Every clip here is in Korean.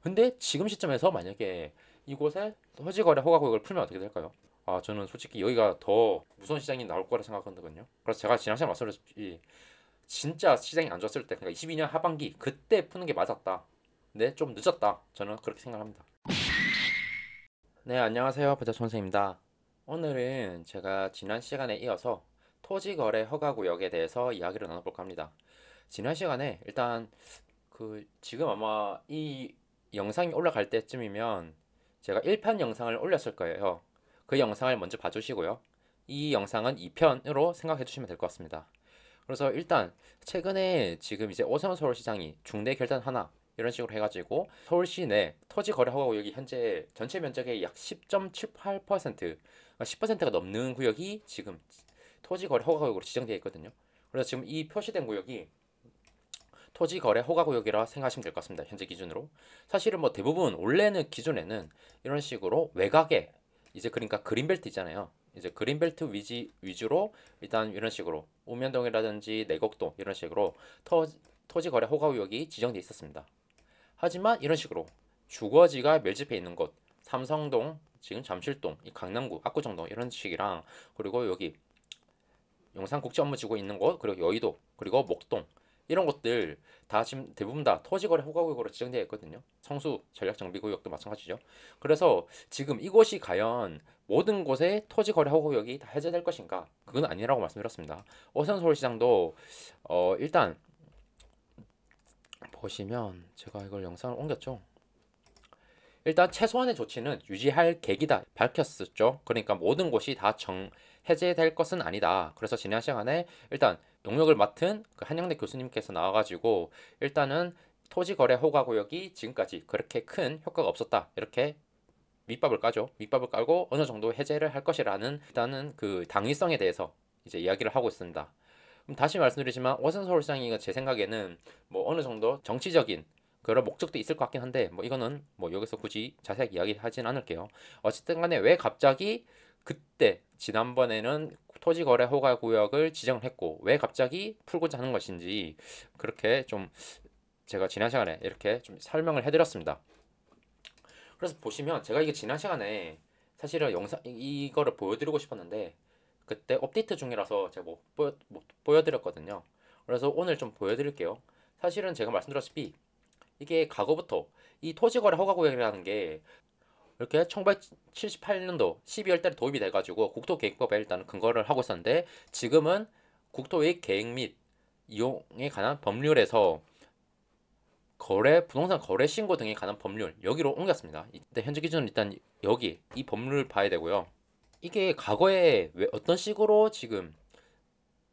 근데 지금 시점에서 만약에 이곳에 토지거래 허가구역을 풀면 어떻게 될까요? 저는 솔직히 여기가 더 무서운 시장이 나올 거라 생각하거든요. 그래서 제가 지난 시간에 말씀드렸듯이 진짜 시장이 안 좋았을 때, 그러니까 22년 하반기 그때 푸는 게 맞았다. 근데 좀 늦었다. 저는 그렇게 생각합니다. 네, 안녕하세요. 부자 선생입니다. 오늘은 제가 지난 시간에 이어서 토지거래 허가구역에 대해서 이야기를 나눠볼까 합니다. 지난 시간에 일단 지금 아마 이 영상이 올라갈 때쯤이면 제가 1편 영상을 올렸을 거예요. 그 영상을 먼저 봐주시고요. 이 영상은 2편으로 생각해 주시면 될 것 같습니다. 그래서 일단 최근에 지금 이제 오세훈 서울시장이 중대 결단 하나 이런 식으로 해가지고 서울시 내 토지 거래 허가 구역이 현재 전체 면적의 약 10.78%, 10%가 넘는 구역이 지금 토지 거래 허가 구역으로 지정되어 있거든요. 그래서 지금 이 표시된 구역이 토지 거래 허가 구역이라 생각하시면 될 것 같습니다. 현재 기준으로. 사실은 뭐 대부분 원래는 기존에는 이런 식으로 외곽에 이제 그러니까 그린벨트 있잖아요. 이제 그린벨트 위주로 일단 이런 식으로 우면동이라든지 내곡동 이런 식으로 토지 거래 허가 구역이 지정돼 있었습니다. 하지만 이런 식으로 주거지가 밀집해 있는 곳, 삼성동, 지금 잠실동, 이 강남구, 압구정동 이런 식이랑 그리고 여기 용산국제업무지구 있는 곳, 그리고 여의도, 그리고 목동 이런 곳들 다 지금 대부분 다 토지거래 허가구역으로 지정되어 있거든요. 성수 전략정비구역도 마찬가지죠. 그래서 지금 이곳이 과연 모든 곳에 토지거래 허가구역이 다 해제될 것인가? 그건 아니라고 말씀드렸습니다. 오세훈 서울시장도 일단 보시면 제가 이걸 영상을 옮겼죠. 일단 최소한의 조치는 유지할 계기다 밝혔었죠. 그러니까 모든 곳이 다 해제될 것은 아니다. 그래서 지난 시간에 일단 용역을 맡은 그 한영대 교수님께서 나와가지고 일단은 토지거래 허가구역이 지금까지 그렇게 큰 효과가 없었다. 이렇게 밑밥을 까죠. 밑밥을 깔고 어느 정도 해제를 할 것이라는 일단은 그 당위성에 대해서 이제 이야기를 하고 있습니다. 그럼 다시 말씀드리지만 오세훈 서울시장이 제 생각에는 뭐 어느 정도 정치적인 그런 목적도 있을 것 같긴 한데 뭐 이거는 뭐 여기서 굳이 자세하게 이야기하진 않을게요. 어쨌든 간에 왜 갑자기 그때 지난번에는 토지거래 허가 구역을 지정을 했고 왜 갑자기 풀고자 하는 것인지 그렇게 좀 제가 지난 시간에 이렇게 좀 설명을 해드렸습니다. 그래서 보시면 제가 이게 지난 시간에 사실은 영상 이거를 보여드리고 싶었는데 그때 업데이트 중이라서 제가 못 보여드렸거든요. 그래서 오늘 좀 보여드릴게요. 사실은 제가 말씀드렸다시피 이게 과거부터 이 토지거래 허가구역이라는 게 이렇게 1978년도 12월 달에 도입이 돼가지고 국토계획법에 일단 근거를 하고 있었는데 지금은 국토의 계획 및 이용에 관한 법률에서 부동산 거래 신고 등에 관한 법률 여기로 옮겼습니다. 이때 현재 기준은 일단 여기 이 법률을 봐야 되고요. 이게 과거에 왜 어떤 식으로 지금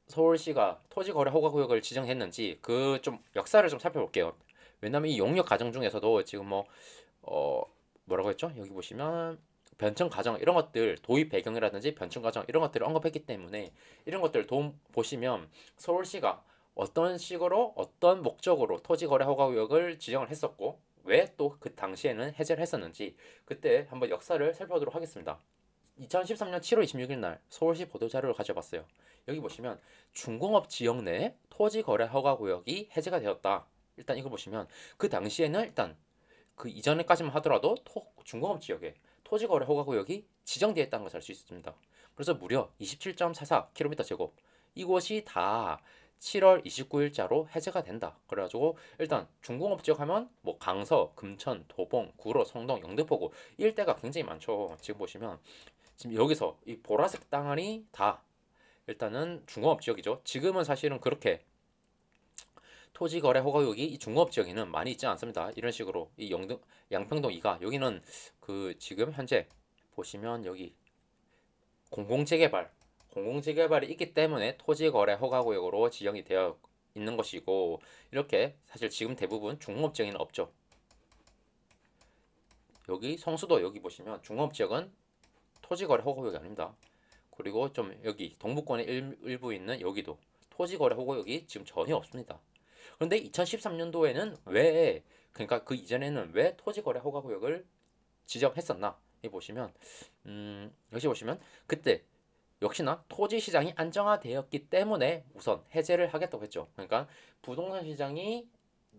서울시가 토지거래 허가구역을 지정했는지 그 좀 역사를 좀 살펴볼게요. 왜냐면 이 용역 과정 중에서도 지금 어, 뭐라고 했죠? 여기 보시면 변청 과정 이런 것들 도입 배경이라든지 변청 과정 이런 것들을 언급했기 때문에 이런 것들 보시면 서울시가 어떤 식으로 어떤 목적으로 토지거래 허가구역을 지정을 했었고 왜 또 그 당시에는 해제를 했었는지 그때 한번 역사를 살펴보도록 하겠습니다. 2013년 7월 26일 날 서울시 보도자료를 가져봤어요. 여기 보시면 중공업 지역 내 토지 거래 허가 구역이 해제가 되었다. 일단 이거 보시면 그 당시에는 일단 그 이전에까지만 하더라도 중공업 지역에 토지 거래 허가 구역이 지정되어 있다는 것을 알 수 있습니다. 그래서 무려 27.44km 제곱 이곳이 다 7월 29일자로 해제가 된다. 그래가지고 일단 중공업 지역 하면 뭐 강서, 금천, 도봉, 구로, 성동, 영등포구 이 일대가 굉장히 많죠. 지금 보시면 지금 여기서 이 보라색 땅이 다 일단은 중공업 지역이죠. 지금은 사실은 그렇게 토지 거래 허가역이 이 중공업 지역에는 많이 있지 않습니다. 이런 식으로 이 양평동 2가 여기는 그 지금 현재 보시면 여기 공공재개발 공공재개발이 있기 때문에 토지 거래 허가 구역으로 지정이 되어 있는 것이고 이렇게 사실 지금 대부분 중공업 지역에는 없죠. 여기 성수도 여기 보시면 중공업 지역은 토지 거래 허가 구역이 아닙니다. 그리고 좀 여기 동부권에 일부 있는 여기도 토지거래 호구역이 지금 전혀 없습니다. 그런데 2013년도에는 왜 그러니까 그 이전에는 왜 토지거래 허가구역을 지정했었나? 이 보시면 여기 보시면 그때 역시나 토지 시장이 안정화되었기 때문에 우선 해제를 하겠다고 했죠. 그러니까 부동산 시장이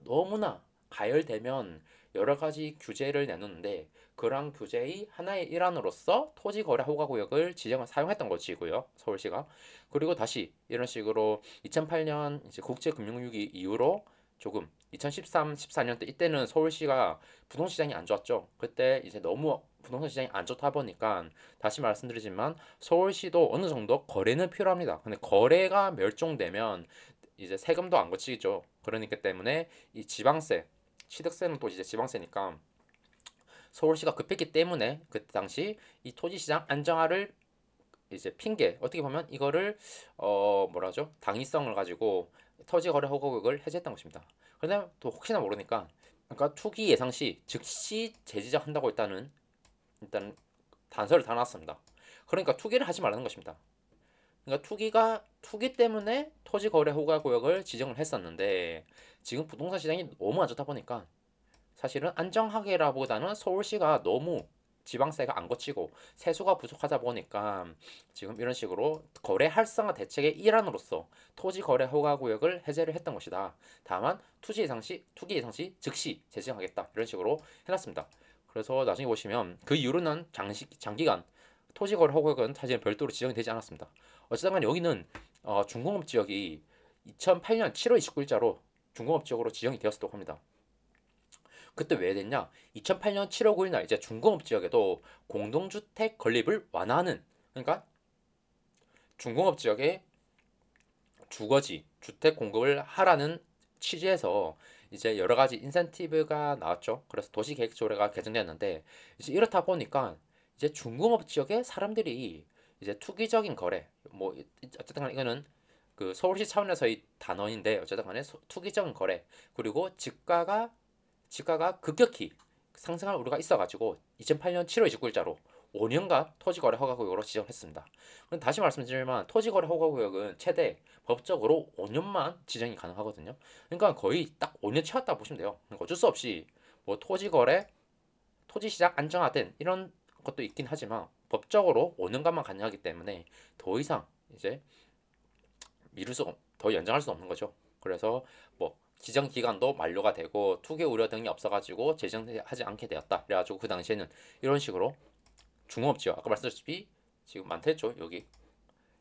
너무나 가열되면 여러 가지 규제를 내놓는데 그러한 규제의 하나의 일환으로서 토지거래허가구역을 지정을 사용했던 것이고요. 서울시가. 그리고 다시 이런 식으로 2008년 이제 국제금융위기 이후로 조금 2013, 14년 때 이때는 서울시가 부동산 시장이 안 좋았죠. 그때 이제 너무 부동산 시장이 안 좋다 보니까 다시 말씀드리지만 서울시도 어느 정도 거래는 필요합니다. 근데 거래가 멸종되면 이제 세금도 안 거치죠. 그러니까 때문에 이 지방세, 취득세는 또 이제 지방세니까 서울시가 급했기 때문에 그때 당시 이 토지시장 안정화를 이제 핑계 어떻게 보면 이거를 뭐라죠 당위성을 가지고 토지거래 허가구역을 해제했던 것입니다. 그런데 또 혹시나 모르니까 그러니까 투기 예상 시 즉시 재지정한다고 일단 단서를 다 놨습니다. 그러니까 투기를 하지 말라는 것입니다. 그러니까 투기 때문에 토지거래 허가구역을 지정을 했었는데 지금 부동산 시장이 너무 안 좋다 보니까 사실은 안정하게라보다는 서울시가 너무 지방세가 안 거치고 세수가 부족하다 보니까 지금 이런 식으로 거래 활성화 대책의 일환으로서 토지 거래 허가 구역을 해제를 했던 것이다. 다만 투기 예상 시 즉시 재정하겠다 이런 식으로 해놨습니다. 그래서 나중에 보시면 그 이후로는 장기간 토지 거래 허가 구역은 사실 별도로 지정이 되지 않았습니다. 어쨌든 간에 여기는 중공업 지역이 2008년 7월 29일자로 중공업 지역으로 지정이 되었다고 합니다. 그때 왜 됐냐? 2008년 7월 9일 날 이제 중공업 지역에도 공동주택 건립을 완화하는 그러니까 중공업 지역에 주거지 주택 공급을 하라는 취지에서 이제 여러 가지 인센티브가 나왔죠. 그래서 도시계획조례가 개정되었는데 이제 이렇다 보니까 이제 중공업 지역에 사람들이 이제 투기적인 거래 뭐 어쨌든 간에 이거는 그 서울시 차원에서의 단언인데 어쨌든 간에 투기적인 거래 그리고 지가가 급격히 상승할 우려가 있어가지고 2008년 7월 29일자로 5년간 토지거래 허가구역으로 지정했습니다. 그럼 다시 말씀드리면 토지거래 허가구역은 최대 법적으로 5년만 지정이 가능하거든요. 그러니까 거의 딱 5년 채웠다 보시면 돼요. 그러니까 어쩔 수 없이 뭐 토지거래, 토지시장 안정화된 이런 것도 있긴 하지만 법적으로 5년간만 가능하기 때문에 더 이상 이제 더 연장할 수 없는 거죠. 그래서 뭐 지정 기간도 만료가 되고 투기 우려 등이 없어가지고 제정하지 않게 되었다. 그래가지고 그 당시에는 이런 식으로 중공업지역 아까 말씀드렸다시피 지금 많겠죠. 여기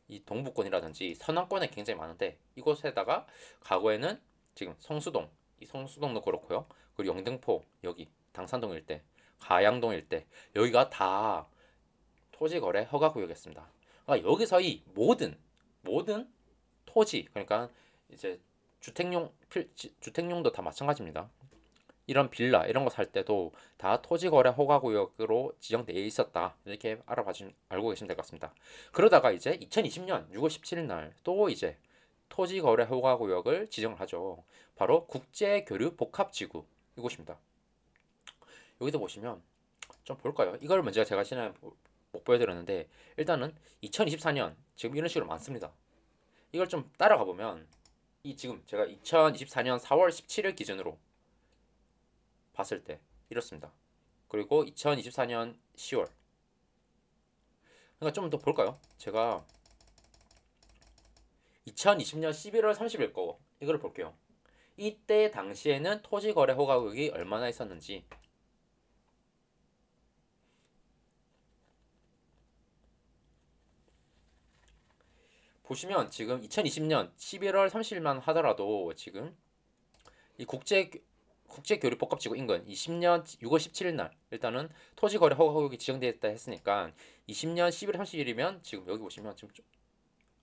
이 동부권이라든지 서남권에 굉장히 많은데 이곳에다가 과거에는 지금 이 성수동도 그렇고요. 그리고 영등포 여기 당산동 일대, 가양동 일대 여기가 다 토지거래 허가구역이었습니다. 그러니까 여기서 이 모든 토지 그러니까 이제 주택용도 다 마찬가지입니다. 이런 빌라 이런 거 살 때도 다 토지거래 허가구역으로 지정되어 있었다 이렇게 알고 계시면 될 것 같습니다. 그러다가 이제 2020년 6월 17일 날 또 이제 토지거래 허가구역을 지정을 하죠. 바로 국제교류 복합지구 이곳입니다. 여기도 보시면 좀 볼까요? 이걸 먼저 제가 지난해 못 보여드렸는데 일단은 2024년 지금 이런 식으로 많습니다. 이걸 좀 따라가 보면 이 지금 제가 2024년 4월 17일 기준으로 봤을 때 이렇습니다. 그리고 2024년 10월. 그러니까 좀 더 볼까요? 제가 2020년 11월 30일 거 이걸 볼게요. 이때 당시에는 토지거래 허가구역이 얼마나 있었는지 보시면 지금 2020년 11월 30일만 하더라도 지금 이 국제교류 복합지구 인근 20년 6월 17일 날 일단은 토지거래 허가구역이 지정되었다 했으니까 20년 11월 30일이면 지금 여기 보시면 지금 좀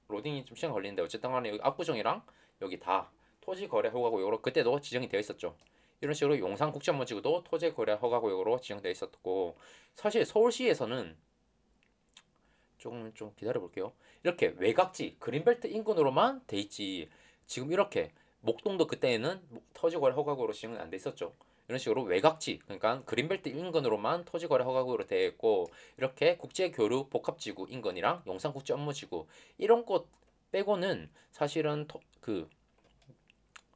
로딩이 좀 시간 걸리는데 어쨌든 간에 여기 압구정이랑 여기 다 토지거래 허가구역으로 그때도 지정이 되어 있었죠. 이런 식으로 용산국제업무지구도 토지거래 허가구역으로 지정되어 있었고 사실 서울시에서는 좀 기다려 볼게요. 이렇게 외곽지 그린벨트 인근으로만 돼 있지 지금 이렇게 목동도 그때는 토지거래 허가구로 지정은 안 돼 있었죠. 이런 식으로 외곽지 그러니까 그린벨트 인근으로만 토지거래 허가구로 되어 있고 이렇게 국제교류 복합지구 인근이랑 용산국제업무지구 이런 곳 빼고는 사실은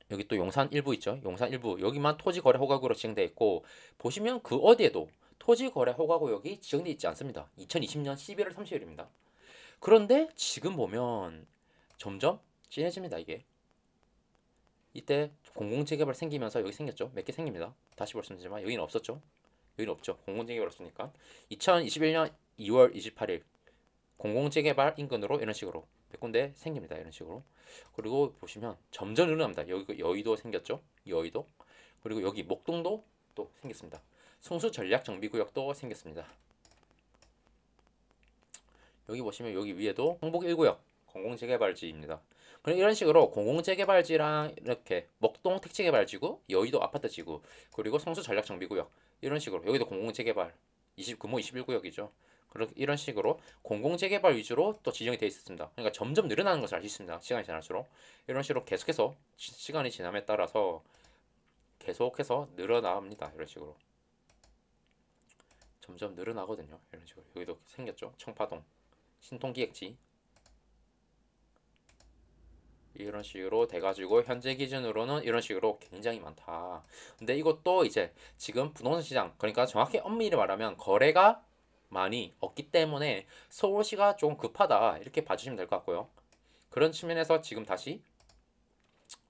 여기 또 용산 일부 있죠. 용산 일부 여기만 토지거래 허가구로 지정되어 있고 보시면 그 어디에도 토지거래 허가구역이 지정되어 있지 않습니다. 2020년 11월 30일입니다. 그런데 지금 보면 점점 진해집니다. 이게 이때 공공재개발 생기면서 여기 생겼죠. 몇 개 생깁니다. 다시 말씀드리지만 여기는 없었죠. 여기는 없죠. 공공재개발 없으니까 2021년 2월 28일 공공재개발 인근으로 이런 식으로 몇 군데 생깁니다. 이런 식으로. 그리고 보시면 점점 늘어납니다. 여기 여의도 생겼죠. 여의도. 그리고 여기 목동도 또 생겼습니다. 성수 전략 정비구역도 생겼습니다. 여기 보시면 여기 위에도 성북 1구역 공공재개발지입니다. 그럼 이런 식으로 공공재개발지랑 이렇게 목동 택지개발지구, 여의도 아파트지구, 그리고 성수 전략정비구역 이런 식으로 여기도 공공재개발 금호 21구역이죠. 이런 식으로 공공재개발 위주로 또 지정이 되어 있었습니다. 그러니까 점점 늘어나는 것을 알 수 있습니다. 시간이 지날수록 이런 식으로 계속해서 시간이 지남에 따라서 계속해서 늘어납니다. 이런 식으로 점점 늘어나거든요. 이런 식으로 여기도 생겼죠. 청파동 신통기획지 이런 식으로 돼가지고 현재 기준으로는 이런 식으로 굉장히 많다. 근데 이것도 이제 지금 부동산 시장, 그러니까 정확히 엄밀히 말하면 거래가 많이 없기 때문에 서울시가 조금 급하다 이렇게 봐주시면 될 것 같고요. 그런 측면에서 지금 다시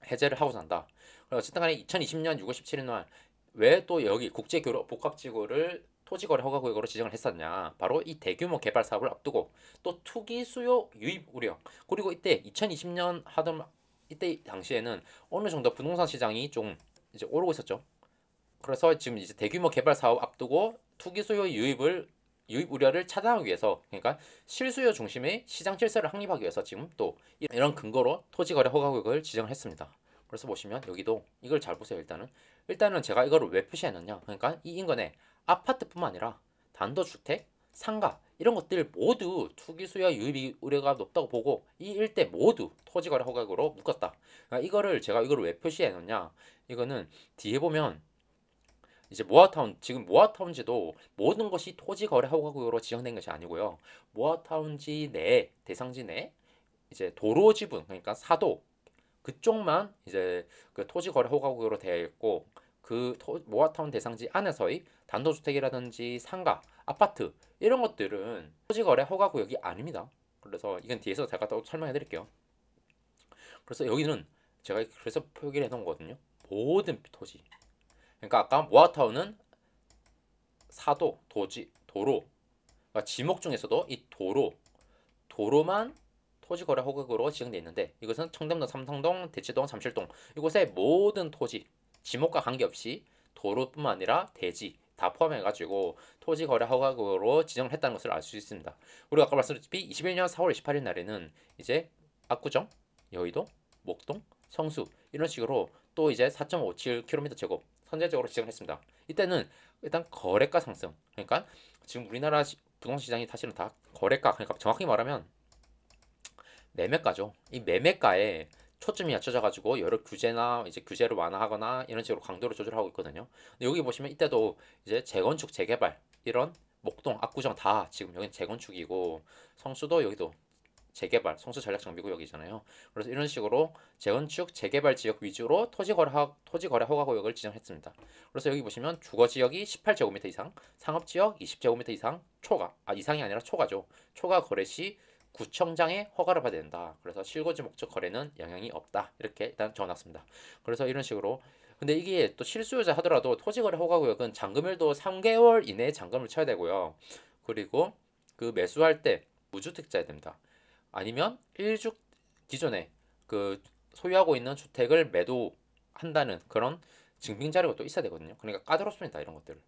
해제를 하고 산다. 어쨌든 간에 2020년 6월 17일 날 왜 또 여기 국제교류 복합지구를 토지거래 허가구역으로 지정을 했었냐. 바로 이 대규모 개발 사업을 앞두고 또 투기 수요 유입 우려, 그리고 이때 2020년 하던 이때 당시에는 어느 정도 부동산 시장이 좀 이제 오르고 있었죠. 그래서 지금 이제 대규모 개발 사업 앞두고 투기 수요 유입 우려를 차단하기 위해서, 그러니까 실수요 중심의 시장 질서를 확립하기 위해서 지금 또 이런 근거로 토지거래 허가구역을 지정했습니다. 그래서 보시면 여기도 이걸 잘 보세요. 일단은 제가 이거를 왜 표시해놨냐, 그러니까 이 인근에 아파트뿐만 아니라 단독주택, 상가 이런 것들 모두 투기 수요 유입 우려가 높다고 보고 이 일대 모두 토지거래 허가구역으로 묶었다. 그러니까 제가 이거를 왜 표시해놨냐, 이거는 뒤에 보면 이제 지금 모아타운지도 모든 것이 토지거래 허가구역으로 지정된 것이 아니고요. 모아타운지 내 대상지 내 이제 도로 지분, 그러니까 사도 그쪽만 이제 그 토지거래 허가구역으로 되어 있고, 모아타운 대상지 안에서의 단독주택이라든지 상가, 아파트 이런 것들은 토지거래 허가구역이 아닙니다. 그래서 이건 뒤에서 제가 또 설명해 드릴게요. 그래서 여기는 제가 그래서 표기를 해 놓은 거거든요. 모든 토지. 그러니까 아까 모아타운은 사도, 도로, 그러니까 지목 중에서도 이 도로만 토지거래 허가구역으로 지정되어 있는데, 이것은 청담동, 삼성동, 대치동, 잠실동 이곳의 모든 토지, 지목과 관계없이 도로뿐만 아니라 대지 다 포함해가지고 토지거래 허가구역으로 지정을 했다는 것을 알 수 있습니다. 그리고 아까 말씀드렸다시피 21년 4월 28일 날에는 이제 압구정, 여의도, 목동, 성수 이런 식으로 또 이제 4.57km 제곱 선제적으로 지정했습니다. 이때는 일단 거래가 상승, 그러니까 지금 우리나라 부동산 시장이 사실은 다 거래가, 그러니까 정확히 말하면 매매가죠. 이 매매가에 초점이 맞춰져가지고 여러 규제나 이제 규제를 완화하거나 이런 식으로 강도를 조절하고 있거든요. 근데 여기 보시면 이때도 이제 재건축, 재개발 이런 목동, 압구정 다 지금 여기는 재건축이고, 성수도 여기도 재개발, 성수 전략 정비구역이잖아요. 그래서 이런 식으로 재건축, 재개발 지역 위주로 토지거래 허가구역을 지정했습니다. 그래서 여기 보시면 주거 지역이 18제곱미터 이상, 상업 지역 20제곱미터 이상, 이상이 아니라 초과죠. 초과 거래 시 구청장의 허가를 받아야 된다. 그래서 실거주 목적 거래는 영향이 없다. 이렇게 일단 적어놨습니다. 그래서 이런 식으로, 근데 이게 또 실수요자 하더라도 토지거래 허가구역은 잔금일도 3개월 이내에 잔금을 쳐야 되고요. 그리고 그 매수할 때 무주택자야 됩니다. 아니면 기존에 그 소유하고 있는 주택을 매도한다는 그런 증빙 자료가 또 있어야 되거든요. 그러니까 까다롭습니다. 이런 것들.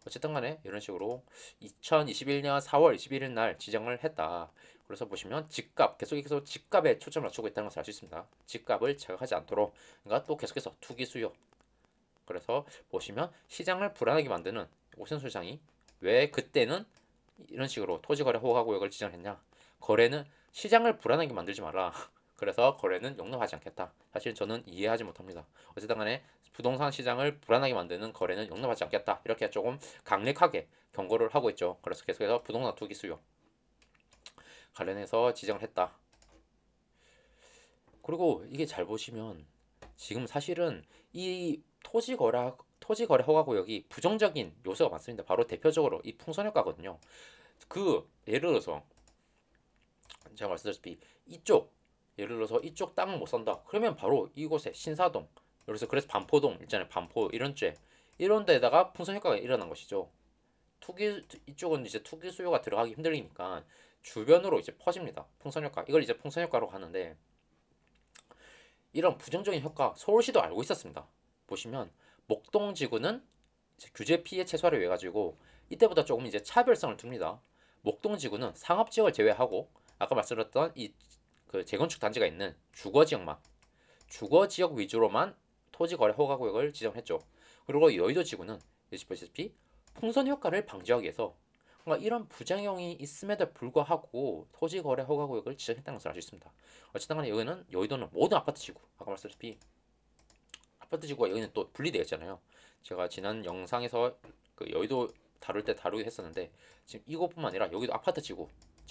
어쨌든 간에 이런 식으로 2021년 4월 21일 날 지정을 했다. 그래서 보시면 계속해서 집값에 초점을 맞추고 있다는 것을 알 수 있습니다. 집값을 제각하지 않도록, 그러니까 또 계속해서 투기 수요. 그래서 보시면 시장을 불안하게 만드는 오센 시장이 왜 그때는 이런 식으로 토지거래 허가구역을 지정했냐? 시장을 불안하게 만들지 마라. 그래서 거래는 용납하지 않겠다. 사실 저는 이해하지 못합니다. 어쨌든 간에 부동산 시장을 불안하게 만드는 거래는 용납하지 않겠다. 이렇게 조금 강력하게 경고를 하고 있죠. 그래서 계속해서 부동산 투기 수요 관련해서 지정을 했다. 그리고 이게 잘 보시면 지금 사실은 이 토지거래 허가구역이 부정적인 요소가 많습니다. 바로 대표적으로 이 풍선효과거든요. 예를 들어서 제가 말씀드렸다시피 예를 들어서 이쪽 땅을 못 산다. 그러면 바로 이곳에 신사동, 그래서 반포동 있잖아요. 반포 이런 이런 데다가 풍선 효과가 일어난 것이죠. 이쪽은 이제 투기 수요가 들어가기 힘들리니까 주변으로 이제 퍼집니다. 풍선 효과. 이걸 이제 풍선 효과로 하는데 이런 부정적인 효과 서울시도 알고 있었습니다. 보시면 목동지구는 규제 피해 최소화를 위해 가지고 이때보다 조금 이제 차별성을 둡니다. 목동지구는 상업지역을 제외하고 아까 말씀드렸던 이 그 재건축 단지가 있는 주거지역 위주로만 토지거래 허가구역을 지정했죠. 그리고 여의도지구는 보시다시피 풍선 효과를 방지하기 위해서 뭔가 이런 부작용이 있음에도 불구하고 토지거래 허가구역을 지정했다는 것을 알 수 있습니다. 어쨌든 간에 여의도는 모든 아파트 지구, 아까 말씀드렸다시피 아파트 지구가 여기는 또 분리되어 있잖아요. 제가 지난 영상에서 그 여의도 다룰 때 다루기도 했었는데 지금 이곳뿐만 아니라 여기도 아파트 지구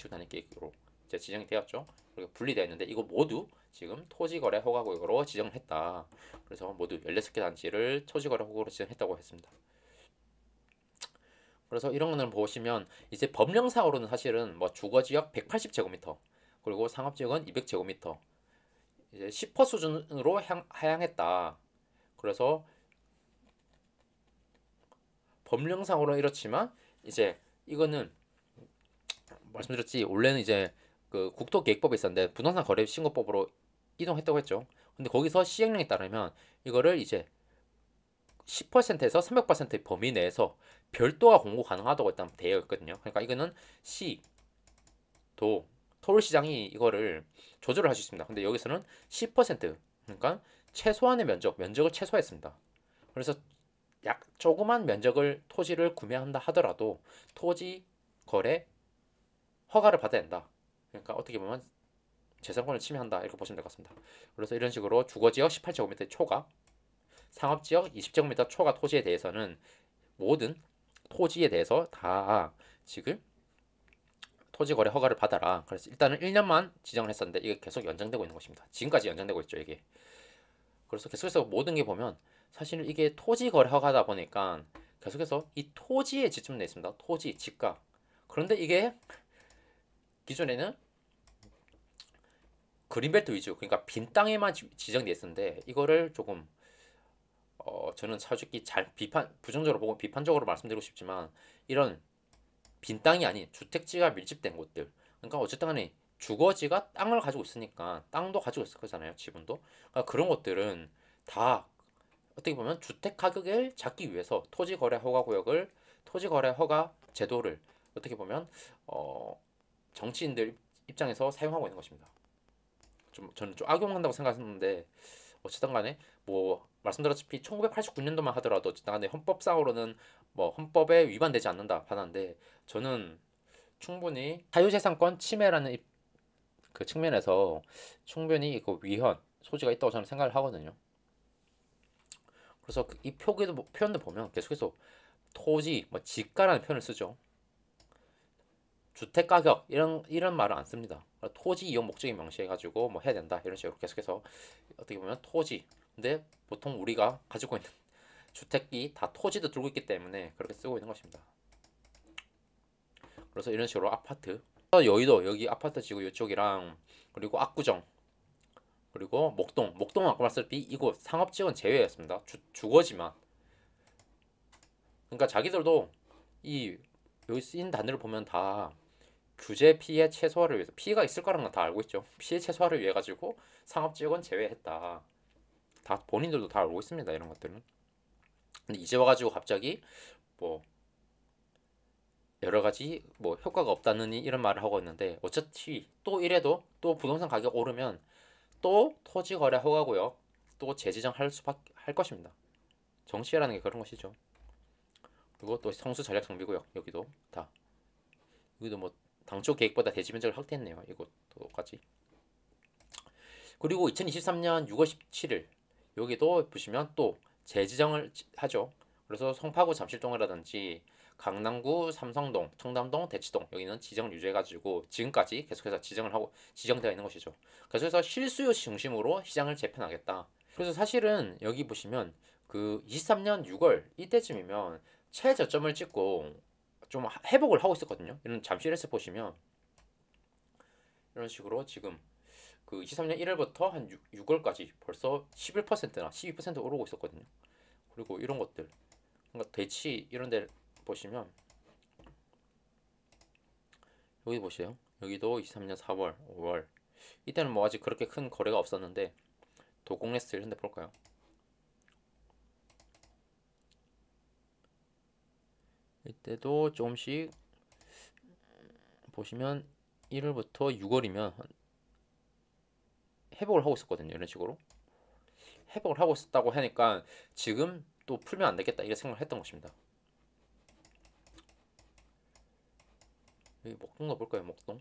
단위 계획으로 이제 지정이 되었죠. 그리고 분리되어 있는데 이거 모두 지금 토지거래 허가구역으로 지정을 했다. 그래서 모두 16개 단지를 토지거래 허가구역으로 지정했다고 했습니다. 그래서 이런 거는 보시면 이제 법령상으로는 사실은 뭐 주거지역 180제곱미터 그리고 상업지역은 200제곱미터 이제 10% 수준으로 하향했다. 그래서 법령상으로는 이렇지만 이제 이거는 말씀드렸지 원래는 이제 그 국토계획법에 있었는데 부동산 거래 신고법으로 이동했다고 했죠. 근데 거기서 시행령에 따르면 이거를 이제 10%에서 300%의 범위 내에서 별도가 공고 가능하다고 일단 되어 있거든요. 그러니까 이거는 시도 서울시장이 이거를 조절을 할 수 있습니다. 근데 여기서는 10% 그러니까 최소한의 면적을 최소화했습니다. 그래서 약 조그만 면적을 토지를 구매한다 하더라도 토지 거래 허가를 받아야 된다. 그러니까 어떻게 보면 재산권을 침해한다 이렇게 보시면 될 것 같습니다. 그래서 이런 식으로 주거지역 18제곱미터 초과, 상업지역 20제곱미터 초과 토지에 대해서는 모든 토지에 대해서 다 지금 토지거래 허가를 받아라. 그래서 일단은 1년만 지정을 했었는데 이게 계속 연장되고 있는 것입니다. 지금까지 연장되고 있죠 이게. 그래서 계속해서 모든 게 보면 사실 이게 토지거래 허가다 보니까 계속해서 이 토지에 집중돼 있습니다. 토지, 집값. 그런데 이게 기존에는 그린벨트 위주, 그러니까 빈 땅에만 지정돼 있었는데 이거를 조금 저는 솔직히 부정적으로 보고 비판적으로 말씀드리고 싶지만 이런 빈 땅이 아닌 주택지가 밀집된 곳들, 그러니까 어쨌든 간에 주거지가 땅을 가지고 있으니까 땅도 가지고 있을 거잖아요, 지분도. 그러니까 그런 것들은 다 어떻게 보면 주택 가격을 잡기 위해서 토지 거래 허가 제도를 어떻게 보면 정치인들 입장에서 사용하고 있는 것입니다. 저는 좀 악용한다고 생각했는데 어쨌든 간에 뭐 말씀드렸다시피 1989년도만 하더라도 어쨌든 간에 헌법상으로는 뭐 헌법에 위반되지 않는다 받았는데 저는 충분히 사유재산권 침해라는 그 측면에서 충분히 이거 위헌 소지가 있다고 저는 생각을 하거든요. 그래서 이 표현도 보면 계속해서 토지, 뭐 지가라는 표현을 쓰죠. 주택 가격 이런 말은 안 씁니다. 토지 이용 목적이 명시해가지고 뭐 해야 된다 이런 식으로 계속해서 어떻게 보면 토지. 근데 보통 우리가 가지고 있는 주택이 다 토지도 들고 있기 때문에 그렇게 쓰고 있는 것입니다. 그래서 이런 식으로 아파트, 여의도 여기 아파트 지구 이쪽이랑 그리고 압구정 그리고 목동은 아까 말씀드렸듯이 이곳 상업지역은 제외였습니다. 주거지만. 그러니까 자기들도 이 여기 쓰인 단어를 보면 다 규제 피해 최소화를 위해서 피해가 있을 거라는 건 다 알고 있죠. 피해 최소화를 위해 가지고 상업지역은 제외했다. 다 본인들도 다 알고 있습니다. 이런 것들은. 근데 이제 와가지고 갑자기 뭐 여러 가지 뭐 효과가 없다느니 이런 말을 하고 있는데 어차피 또 이래도 또 부동산 가격 오르면 또 토지 거래 허가고요. 또 재지정할 수밖에 할 것입니다. 정치라는 게 그런 것이죠. 그리고 또 성수 전략 정비구역 여기도 뭐 당초 계획보다 대지 면적을 확대했네요. 이것도까지. 그리고 2023년 6월 17일 여기도 보시면 또 재지정을 하죠. 그래서 송파구 잠실동이라든지 강남구 삼성동, 청담동, 대치동 여기는 지정을 유지해가지고 지금까지 계속해서 지정되어 있는 것이죠. 그래서 실수요 중심으로 시장을 재편하겠다. 그래서 사실은 여기 보시면 그 23년 6월 이때쯤이면 최저점을 찍고 좀 회복을 하고 있었거든요. 이런 잠실에서 보시면 이런 식으로 지금 그 23년 1월부터 한 6월까지 벌써 11%나 12% 오르고 있었거든요. 그리고 이런 것들, 그러니까 대치 이런 데 보시면 여기 보세요. 여기도 23년 4월, 5월 이때는 뭐 아직 그렇게 큰 거래가 없었는데 도공레스 이런 데 볼까요? 이때도 조금씩 보시면 1월부터 6월이면 회복을 하고 있었거든요. 이런 식으로 회복을 하고 있었다고 하니까 지금 또 풀면 안 되겠다 이렇게 생각을 했던 것입니다. 여기 목동도 볼까요? 목동.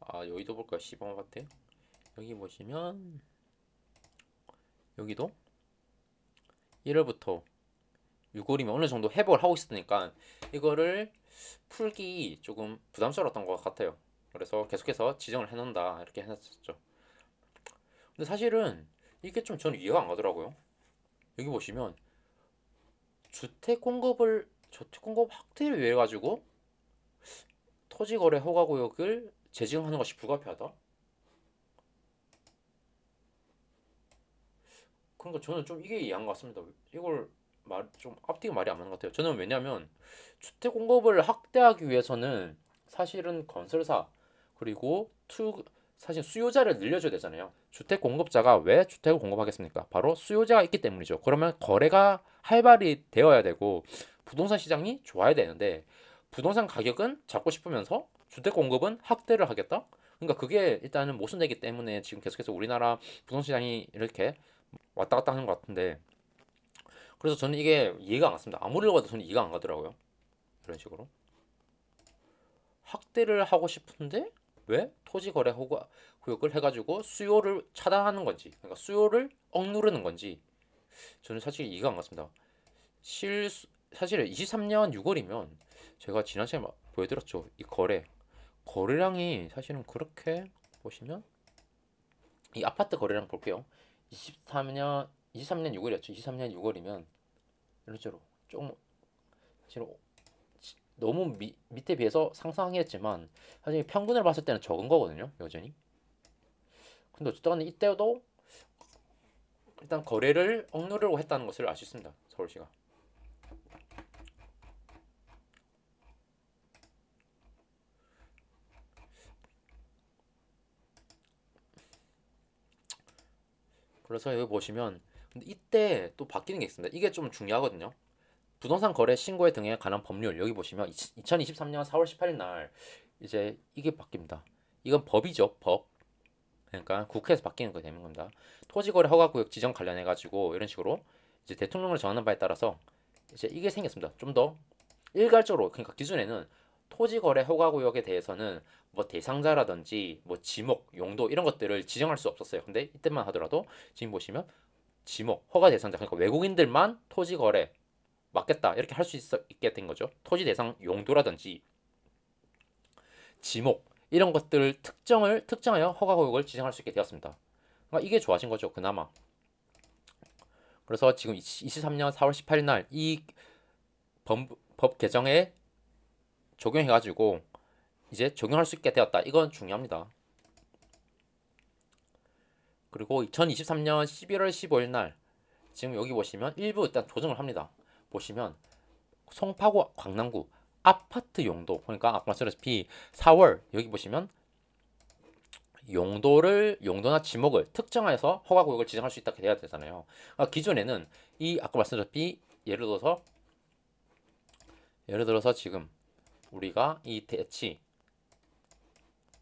아 여기도 볼까요? 시범 아파트. 여기 보시면 여기도 1월부터 6월이면 어느 정도 회복을 하고 있으니까 이거를 풀기 조금 부담스러웠던 것 같아요. 그래서 계속해서 지정을 해놓는다 이렇게 했었죠. 근데 사실은 이게 좀 저는 이해가 안 가더라고요. 여기 보시면 주택 공급 확대를 위해 가지고 토지거래 허가구역을 재지정하는 것이 불가피하다. 그러니까 저는 좀 이게 이해 안 갔습니다. 이걸 좀 앞뒤가 말이 안 맞는 것 같아요. 저는 왜냐하면 주택 공급을 확대하기 위해서는 사실은 건설사 그리고 사실 수요자를 늘려줘야 되잖아요. 주택 공급자가 왜 주택을 공급하겠습니까? 바로 수요자가 있기 때문이죠. 그러면 거래가 활발히 되어야 되고 부동산 시장이 좋아야 되는데 부동산 가격은 잡고 싶으면서 주택 공급은 확대를 하겠다? 그러니까 그게 일단은 모순되기 때문에 지금 계속해서 우리나라 부동산 시장이 이렇게 왔다 갔다 하는 것 같은데 그래서 저는 이게 이해가 안 갔습니다. 아무리 봐도 저는 이해가 안 가더라고요. 이런 식으로 확대를 하고 싶은데 왜 토지 거래 허가 구역을 해가지고 수요를 차단하는 건지, 그러니까 수요를 억누르는 건지 저는 사실 이해가 안 갔습니다. 사실 23년 6월이면 제가 지난 시간에 보여드렸죠. 이 거래량이 사실은 그렇게 보시면 이 아파트 거래량 볼게요. 23년 6월이었죠. 23년 6월이면 이런 식으로 좀 사실 너무 밑에 비해서 상상했지만 사실 평균을 봤을 때는 적은 거거든요. 여전히. 근데 어쨌든 이때도 일단 거래를 억누르려고 했다는 것을 알 수 있습니다. 서울시가. 그래서 여기 보시면 근데 이때 또 바뀌는 게 있습니다. 이게 좀 중요하거든요. 부동산 거래 신고에 등에 관한 법률 여기 보시면 2023년 4월 18일 날 이제 이게 바뀝니다. 이건 법이죠. 법. 그러니까 국회에서 바뀌는 거 되는 겁니다. 토지거래 허가구역 지정 관련해 가지고 이런 식으로 이제 대통령을 정하는 바에 따라서 이제 이게 생겼습니다. 좀 더 일괄적으로 그러니까 기존에는 토지거래 허가구역에 대해서는 뭐 대상자라든지 뭐 지목, 용도 이런 것들을 지정할 수 없었어요. 근데 이때만 하더라도 지금 보시면 지목, 허가 대상자 그러니까 외국인들만 토지거래 맞겠다 이렇게 할 수 있게 된 거죠. 토지 대상 용도라든지 지목 이런 것들 특정하여 허가구역을 지정할 수 있게 되었습니다. 그러니까 이게 좋아진 거죠. 그나마. 그래서 지금 23년 4월 18일 날 이 법 개정에 적용해가지고 이제 적용할 수 있게 되었다. 이건 중요합니다. 그리고 2023년 11월 15일 날 지금 여기 보시면 일부 일단 조정을 합니다. 보시면 송파구 광남구 아파트 용도 그러니까 아까 말씀드렸다시피 4월 여기 보시면 용도나 지목을 특정해서 허가구역을 지정할 수 있다 돼야 되잖아요. 그러니까 기존에는 이 아까 말씀드렸다시피 예를 들어서 지금 우리가 이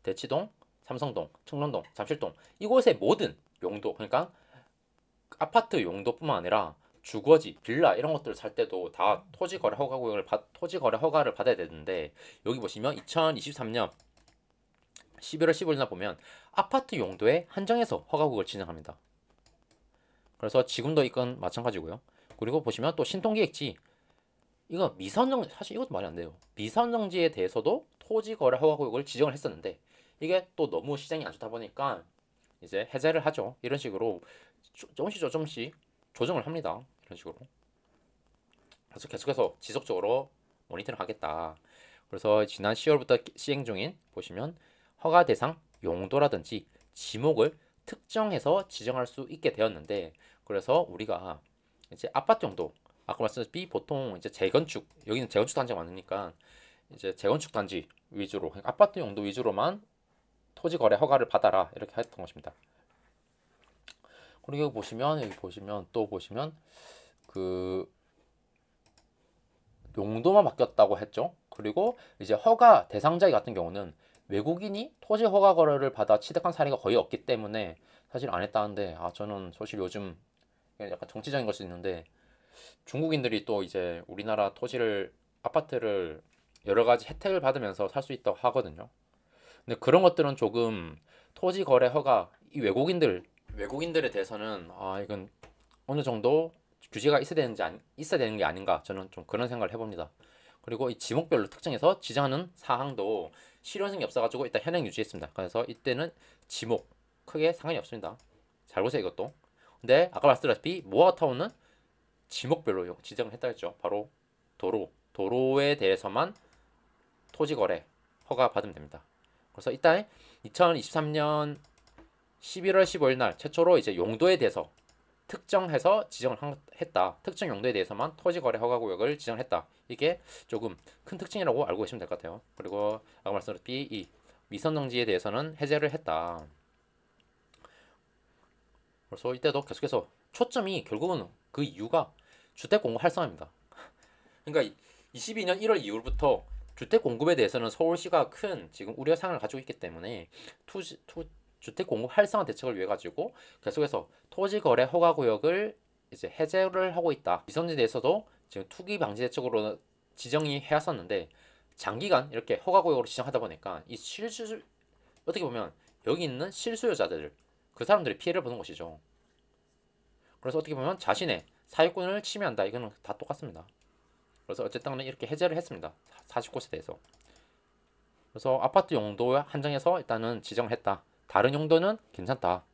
대치동, 삼성동, 청년동, 잠실동 이곳의 모든 용도 그러니까 아파트 용도뿐만 아니라 주거지, 빌라 이런 것들을 살 때도 다 토지거래 허가를 받아야 되는데 여기 보시면 2023년 11월 15일 날 보면 아파트 용도에 한정해서 허가구역을 지정합니다. 그래서 지금도 이건 마찬가지고요. 그리고 보시면 또 신통기획지 이거 미선정 사실 이것도 말이 안 돼요. 미선정지에 대해서도 토지거래 허가구역을 지정을 했었는데 이게 또 너무 시장이 안 좋다 보니까 이제 해제를 하죠. 이런 식으로 조금씩 조정을 합니다. 이런 식으로. 그래서 계속해서 지속적으로 모니터링 하겠다. 그래서 지난 10월부터 시행 중인 보시면 허가 대상 용도라든지 지목을 특정해서 지정할 수 있게 되었는데, 그래서 우리가 이제 아파트용도 아까 말씀드렸다시피 보통 이제 재건축, 여기는 재건축 단지가 많으니까 이제 재건축 단지 위주로, 그러니까 아파트 용도 위주로만 토지 거래 허가를 받아라 이렇게 했던 것입니다. 그리고 여기 보시면 또 보시면 그 용도만 바뀌었다고 했죠. 그리고 이제 허가 대상자 같은 경우는 외국인이 토지 허가 거래를 받아 취득한 사례가 거의 없기 때문에 사실 안 했다는데, 저는 사실 요즘 약간 정치적인 걸 수 있는데 중국인들이 또 이제 우리나라 토지를, 아파트를 여러 가지 혜택을 받으면서 살 수 있다고 하거든요. 근데 그런 것들은 조금 토지 거래 허가, 이 외국인들에 대해서는 이건 어느 정도 규제가 있어야 되는 게 아닌가, 저는 좀 그런 생각을 해봅니다. 그리고 이 지목별로 특정해서 지정하는 사항도 실효성이 없어가지고 일단 현행 유지했습니다. 그래서 이때는 지목 크게 상관이 없습니다. 잘 보세요 이것도. 근데 아까 말씀드렸다시피 모아타운은 지목별로 지정을 했다 했죠. 바로 도로에 대해서만 토지 거래 허가 받으면 됩니다. 그래서 일단 2023년 11월 15일 날 최초로 이제 용도에 대해서 특정해서 지정을 했다. 특정 용도에 대해서만 토지 거래 허가 구역을 지정했다. 이게 조금 큰 특징이라고 알고 계시면 될 것 같아요. 그리고 아까 말씀드렸듯이 이 미선 정지에 대해서는 해제를 했다. 그래서 이때도 계속해서 초점이 결국은 그 이유가 주택 공급 활성화입니다. 그러니까 22년 1월 이후부터 주택 공급에 대해서는 서울시가 큰 지금 우려 사항을 가지고 있기 때문에 주택 공급 활성화 대책을 위해 가지고 계속해서 토지 거래 허가 구역을 이제 해제를 하고 있다. 미선지에 대해서도 지금 투기 방지 대책으로 지정이 해왔었는데 장기간 이렇게 허가 구역으로 지정하다 보니까 이 어떻게 보면 여기 있는 실수요자들, 그 사람들이 피해를 보는 것이죠. 그래서 어떻게 보면 자신의 사유권을 침해한다. 이거는 다 똑같습니다. 그래서 어쨌든 이렇게 해제를 했습니다. 49세 대해서. 그래서 아파트 용도 한정해서 일단은 지정을 했다. 다른 용도는 괜찮다.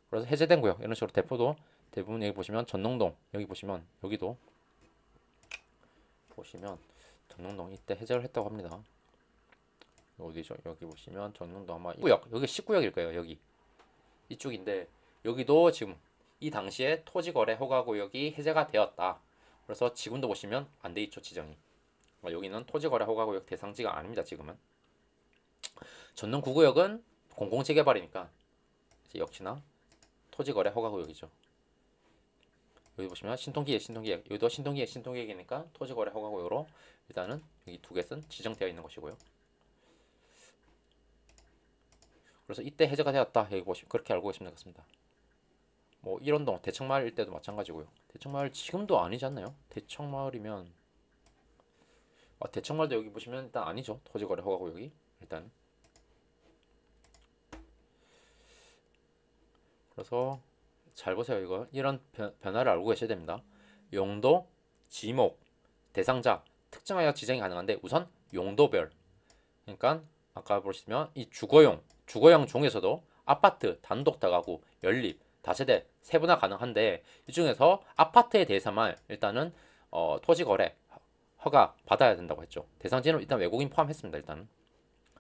그래서 해제된 구역 이런 식으로 대부분 여기 보시면 전농동, 여기 보시면 여기도 보시면 전농동 이때 해제를 했다고 합니다. 어디죠? 여기 보시면 전농동 아마 구역, 여기 19구역일 거예요. 여기 이쪽인데 여기도 지금 이 당시에 토지 거래 허가 구역이 해제가 되었다. 그래서 지금도 보시면 안 돼 있죠, 지정이. 여기는 토지 거래 허가 구역 대상지가 아닙니다. 지금은 전농 9구역은 공공재개발이니까 역시나 토지 거래 허가 구역이죠. 여기 보시면 신통기획 여기도 신통기획이니까 토지 거래 허가 구역으로 일단은 여기 두 개는 지정되어 있는 것이고요. 그래서 이때 해제가 되었다. 여기 보시면 그렇게 알고 계시면 되겠습니다. 뭐 일원동 대청마을 일때도 마찬가지고요. 대청마을 지금도 아니지 않나요? 대청마을이면 대청마을도 여기 보시면 일단 아니죠. 토지 거래 허가 구역이 일단. 그래서 잘 보세요. 이거 이런 변화를 알고 계셔야 됩니다. 용도, 지목, 대상자 특정하여 지정이 가능한데 우선 용도별. 그러니까 아까 보시면 이 주거용 중에서도 아파트, 단독 다가구, 연립, 다세대 세분화 가능한데 이 중에서 아파트에 대해서만 일단은 토지 거래 허가 받아야 된다고 했죠. 대상지는 일단 외국인 포함했습니다. 일단은.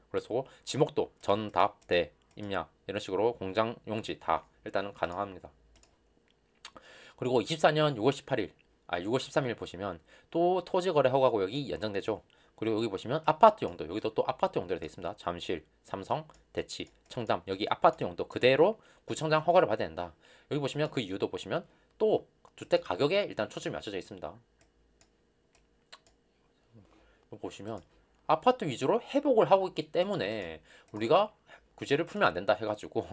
그래서 지목도 전, 답, 대, 임야 이런 식으로 공장 용지 다 일단은 가능합니다. 그리고 24년 6월 18일, 6월 13일 보시면 또 토지 거래 허가 구역이 연장되죠. 그리고 여기 보시면 아파트 용도, 여기도 또 아파트 용도로 되어 있습니다. 잠실, 삼성, 대치, 청담, 여기 아파트 용도 그대로 구청장 허가를 받아야 된다. 여기 보시면 그 이유도 보시면 또 주택 가격에 일단 초점이 맞춰져 있습니다. 보시면 아파트 위주로 회복을 하고 있기 때문에 우리가 규제를 풀면 안 된다 해가지고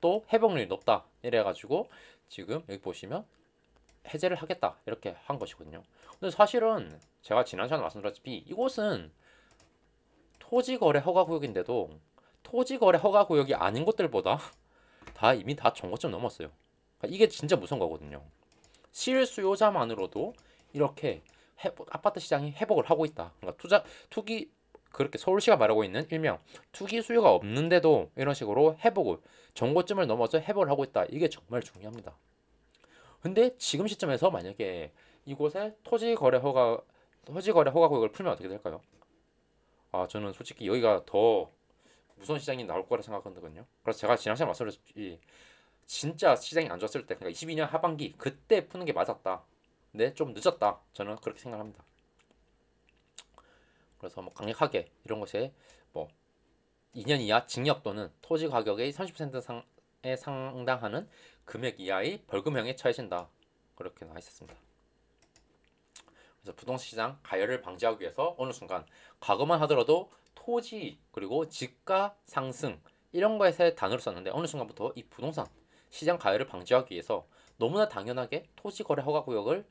또 회복률이 높다 이래가지고 지금 여기 보시면 해제를 하겠다 이렇게 한 것이거든요. 근데 사실은 제가 지난 시간에 말씀드렸다시피 이곳은 토지거래 허가구역인데도 토지거래 허가구역이 아닌 곳들보다 이미 다 정거점 넘었어요. 그러니까 이게 진짜 무서운 거거든요. 실수요자만으로도 이렇게 아파트 시장이 회복을 하고 있다. 그러니까 투기 그렇게 서울시가 말하고 있는 일명 투기 수요가 없는데도 이런 식으로 정고점을 넘어서 회복을 하고 있다. 이게 정말 중요합니다. 근데 지금 시점에서 만약에 이곳에 토지 거래 허가 구역을 풀면 어떻게 될까요? 저는 솔직히 여기가 더 무서운 시장이 나올 거라 생각하거든요. 그래서 제가 지난 시간에 말씀드렸듯이 진짜 시장이 안 좋았을 때, 그러니까 22년 하반기 그때 푸는 게 맞았다. 근데 좀 늦었다. 저는 그렇게 생각합니다. 그래서 뭐 강력하게 이런 것에 뭐 2년 이하 징역 또는 토지 가격의 30% 상에 상당하는 금액 이하의 벌금형에 처해진다. 그렇게 나와 있었습니다. 그래서 부동시장 가열을 방지하기 위해서 어느 순간 과거만 하더라도 토지 그리고 집가 상승 이런 것에 단어를 썼는데 어느 순간부터 이 부동산 시장 가열을 방지하기 위해서 너무나 당연하게 토지거래 허가구역이라는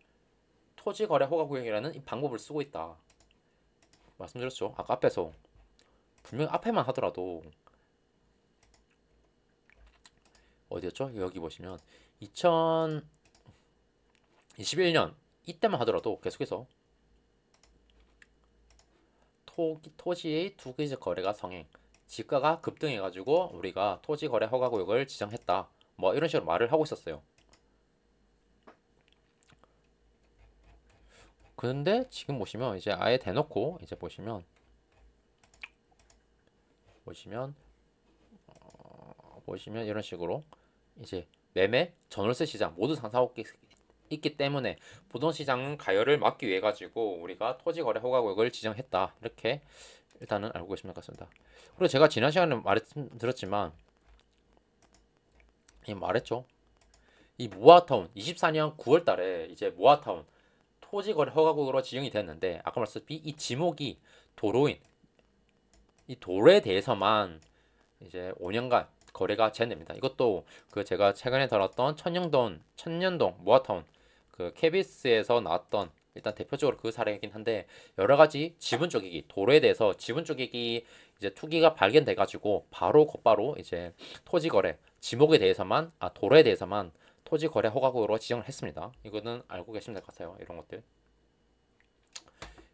이 방법을 쓰고 있다. 말씀드렸죠. 아까 앞에서 분명 앞에만 하더라도 어디였죠? 여기 보시면 2021년 이때만 하더라도 계속해서 토지의 투기적 거래가 성행, 지가가 급등해가지고 우리가 토지 거래 허가 구역을 지정했다. 뭐 이런 식으로 말을 하고 있었어요. 그런데 지금 보시면 이제 아예 대놓고 이제 보시면 이런 식으로 이제 매매, 전월세 시장 모두 상승하고 있기 때문에 부동시장 가열을 막기 위해 가지고 우리가 토지거래 허가구역을 지정했다. 이렇게 일단은 알고 계시면 될 것 같습니다. 그리고 제가 지난 시간에 말씀드렸지만 말했죠. 이 모아타운 24년 9월달에 이제 모아타운 토지거래 허가구역으로 지정이 됐는데 아까 말했다시피 이 지목이 도로인 이 도로에 대해서만 이제 5년간 거래가 제한됩니다. 이것도 그 제가 최근에 다뤘던 천년동 모아타운 그 KBS에서 나왔던 일단 대표적으로 그 사례이긴 한데 여러 가지 지분 쪼개기 도로에 대해서 지분 쪼개기 이제 투기가 발견돼 가지고 곧바로 이제 토지 거래 지목에 대해서만 도로에 대해서만 토지 거래 허가구역으로 지정을 했습니다. 이거는 알고 계시면 될 것 같아요. 이런 것들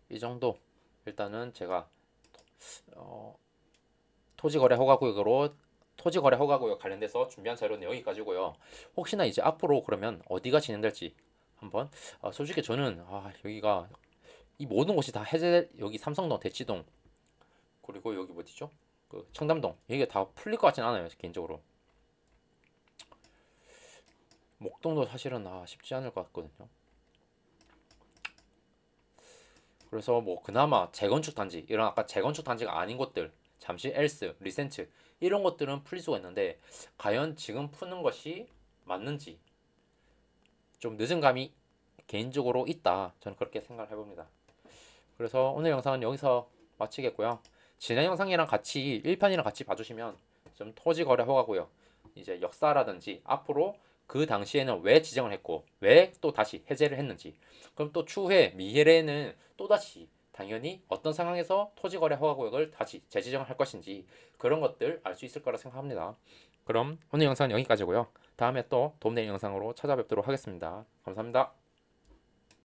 이 정도 일단은 제가 토지거래 허가구역 관련돼서 준비한 자료는 여기까지고요. 혹시나 이제 앞으로 그러면 어디가 진행될지 한번 솔직히 저는 여기가 이 모든 곳이 다 여기 삼성동, 대치동 그리고 여기 어디죠? 그 청담동 이게 다 풀릴 것 같진 않아요. 개인적으로 목동도 사실은 쉽지 않을 것 같거든요. 그래서 뭐 그나마 재건축 단지 이런 아까 재건축 단지가 아닌 곳들 잠시 엘스, 리센트 이런 것들은 풀릴 수가 있는데 과연 지금 푸는 것이 맞는지 좀 늦은 감이 개인적으로 있다. 저는 그렇게 생각을 해봅니다. 그래서 오늘 영상은 여기서 마치겠고요. 지난 영상이랑 같이 1편이랑 같이 봐주시면 좀 토지 거래 허가구역 이제 역사라든지 앞으로 그 당시에는 왜 지정을 했고 왜 또 다시 해제를 했는지 그럼 또 추후에 미래에는 또다시 당연히 어떤 상황에서 토지거래 허가구역을 다시 재지정을 할 것인지 그런 것들 알 수 있을 거라 생각합니다. 그럼 오늘 영상은 여기까지고요. 다음에 또 도움되는 영상으로 찾아뵙도록 하겠습니다. 감사합니다.